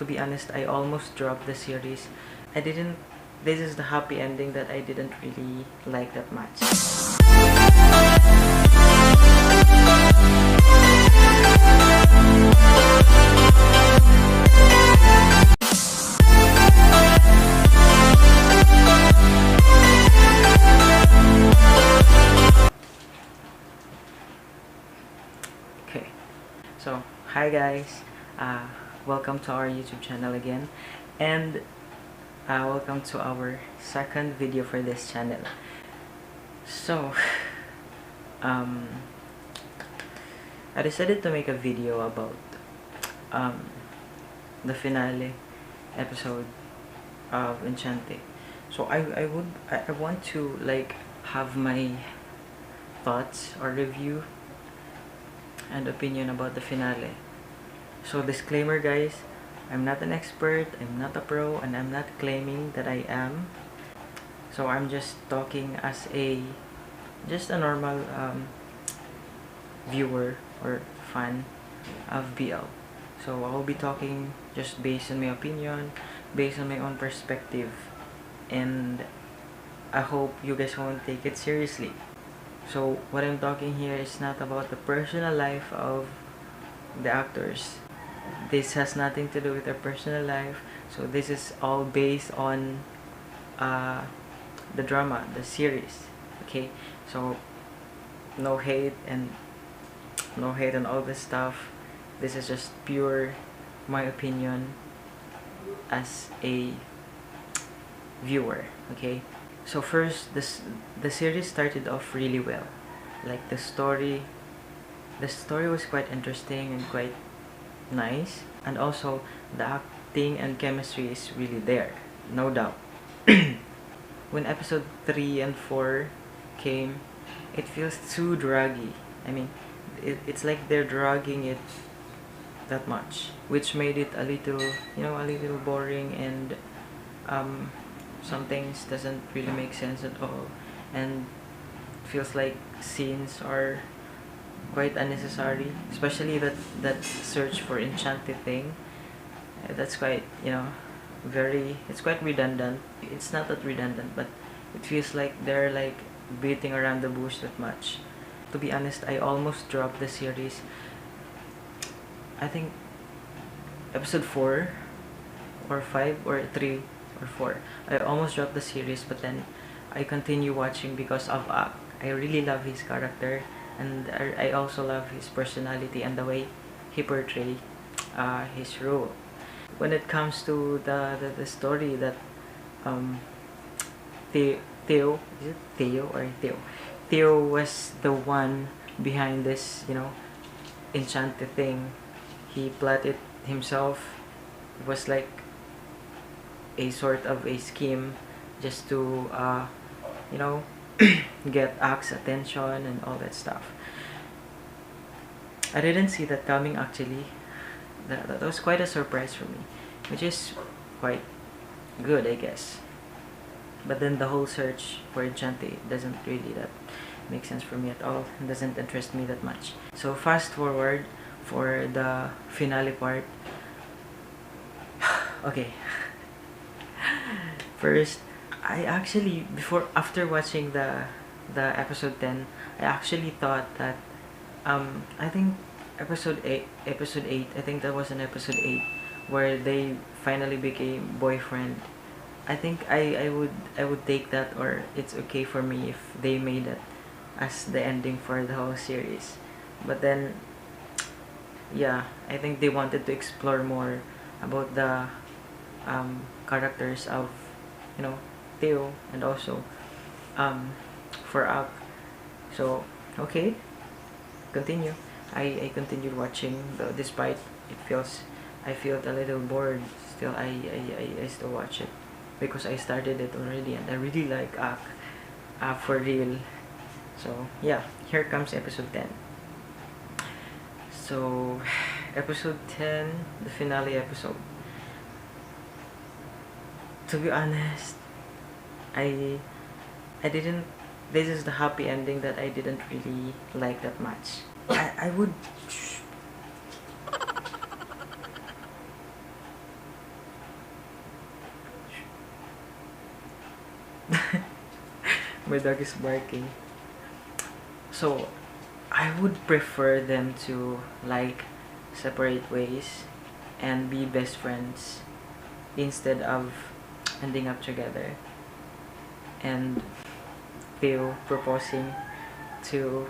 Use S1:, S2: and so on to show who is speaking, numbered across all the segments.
S1: To be honest, I almost dropped the series. I didn't This is the happy ending that I didn't really like that much. Okay, so hi guys, welcome to our YouTube channel again, and welcome to our second video for this channel. So I decided to make a video about the finale episode of Enchante. So I want to like have my thoughts or review and opinion about the finale. So disclaimer guys, I'm not an expert, I'm not a pro, and I'm not claiming that I am. So I'm just talking as just a normal viewer or fan of BL. So I'll be talking just based on my opinion, based on my own perspective, and I hope you guys won't take it seriously. So what I'm talking here is not about the personal life of the actors. This has nothing to do with their personal life. So this is all based on the drama, the series. Okay, so no hate and all this stuff. This is just pure my opinion as a viewer. Okay, so first, the series started off really well. Like the story was quite interesting and quite nice, and also the acting and chemistry is really there, no doubt. When episode 3 and 4 came, it feels too draggy. I mean, it's like they're dragging it that much, which made it a little boring, and some things doesn't really make sense at all, and feels like scenes are quite unnecessary, especially that search for Enchante thing. That's quite, it's quite redundant. It's not that redundant, but it feels like they're like beating around the bush that much. To be honest, I almost dropped the series. I think episode 4 or 5 or 3 or 4. I almost dropped the series, but then I continue watching because of Ak. I really love his character, and I also love his personality and the way he portrays his role. When it comes to the story that Theo, is it Theo or Theo? Theo was the one behind this, Enchante thing. He plotted himself. It was like a sort of a scheme just to get Ak's attention and all that stuff. I didn't see that coming actually. That was quite a surprise for me, which is quite good, I guess. But then the whole search for Enchante doesn't really that make sense for me at all, and doesn't interest me that much. So fast forward for the finale part. Okay. First, I actually after watching the episode 10, I actually thought that I think episode 8, I think that was in episode 8 where they finally became boyfriend. I think I would take that, or it's okay for me if they made it as the ending for the whole series. But then yeah, I think they wanted to explore more about the characters of Theo, and also for Ak. So okay, continue. I continued watching, though despite I felt a little bored. Still, I still watch it because I started it already, and I really like Ak for real. So yeah, here comes episode 10. So episode 10, the finale episode. To be honest, I didn't this is the happy ending that I didn't really like that much. I would My dog is barking. So, I would prefer them to like separate ways and be best friends instead of ending up together. And Theo proposing to,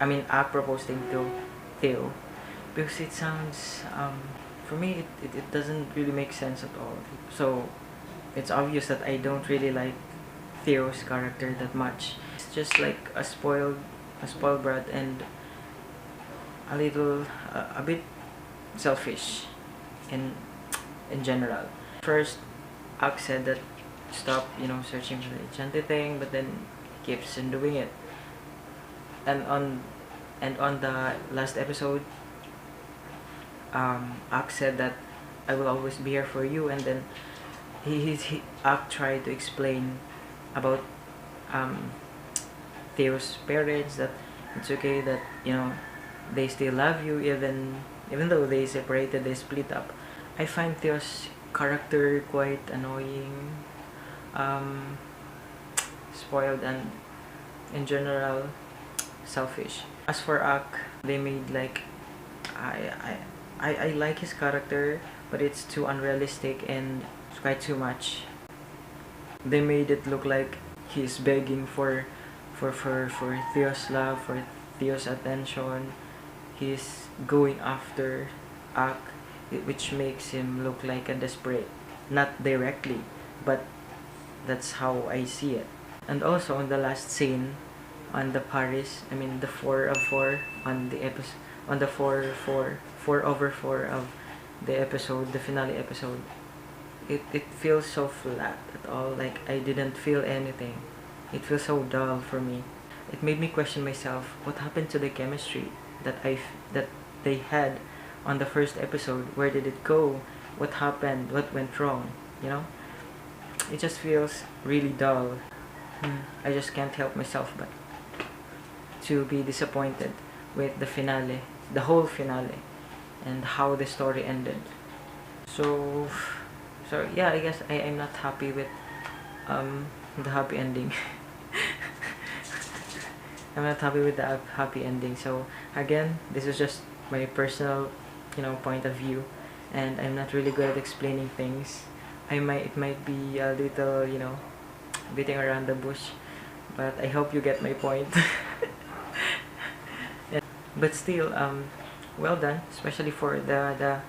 S1: Ak proposing to Theo, because it sounds, for me, it doesn't really make sense at all. So, it's obvious that I don't really like Theo's character that much. It's just like a spoiled brat and a bit selfish in general. First, Ak said that stop, searching for the Enchante thing, but then he keeps on doing it. And on the last episode, Ak said that I will always be here for you, and then Ak tried to explain about Theo's parents, that it's okay, that they still love you even though they separated, they split up. I find Theo's character quite annoying, spoiled, and in general selfish. As for Ak, they made like I like his character, but it's too unrealistic and it's quite too much. They made it look like he's begging for Theo's love, for Theo's attention. He's going after Ak, which makes him look like a desperate. Not directly, but that's how I see it. And also on the last scene, on the Paris, the 4 of 4 on the episode, on the 4/4 of the episode, the finale episode, it feels so flat at all. Like, I didn't feel anything. It feels so dull for me. It made me question myself. What happened to the chemistry that they had on the first episode? Where did it go? What happened? What went wrong? It just feels really dull. I just can't help myself but to be disappointed with the finale, the whole finale, and how the story ended. So yeah, I guess I'm not happy with the happy ending. I'm not happy with the happy ending. So again, this is just my personal, point of view, and I'm not really good at explaining things. It might be a little, beating around the bush, but I hope you get my point. But still, well done, especially for the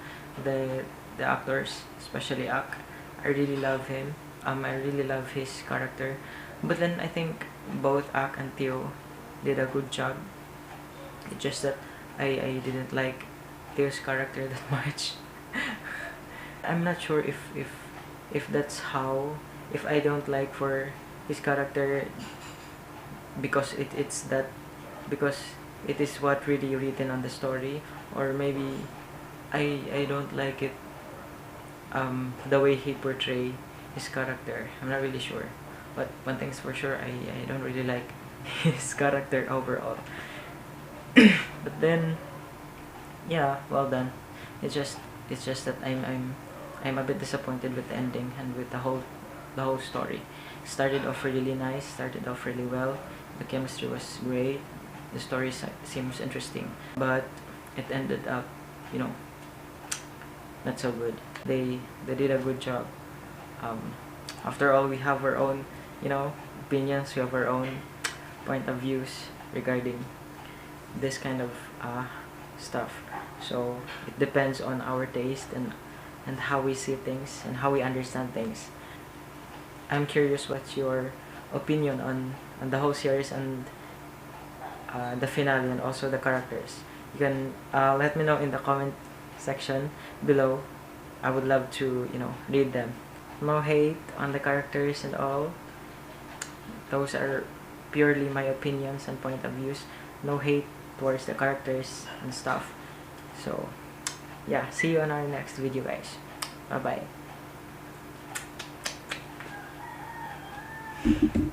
S1: actors, especially Ak. I really love him. I really love his character. But then I think both Ak and Theo did a good job. It's just that I didn't like Theo's character that much. I'm not sure if that's how, if I don't like for his character because because it is what really written on the story, or maybe I don't like it, the way he portrayed his character. I'm not really sure, but one thing's for sure, I don't really like his character overall. But then, yeah, well done. It's just that I'm a bit disappointed with the ending and with the whole story. Started off really nice, started off really well. The chemistry was great. The story seems interesting, but it ended up, not so good. They did a good job. After all, we have our own, opinions. We have our own point of views regarding this kind of stuff. So it depends on our taste and how we see things and how we understand things. I'm curious what's your opinion on the whole series and the finale and also the characters. You can let me know in the comment section below. I would love to read them. No hate on the characters and all. Those are purely my opinions and point of views. No hate towards the characters and stuff. So yeah, see you on our next video, guys. Bye bye.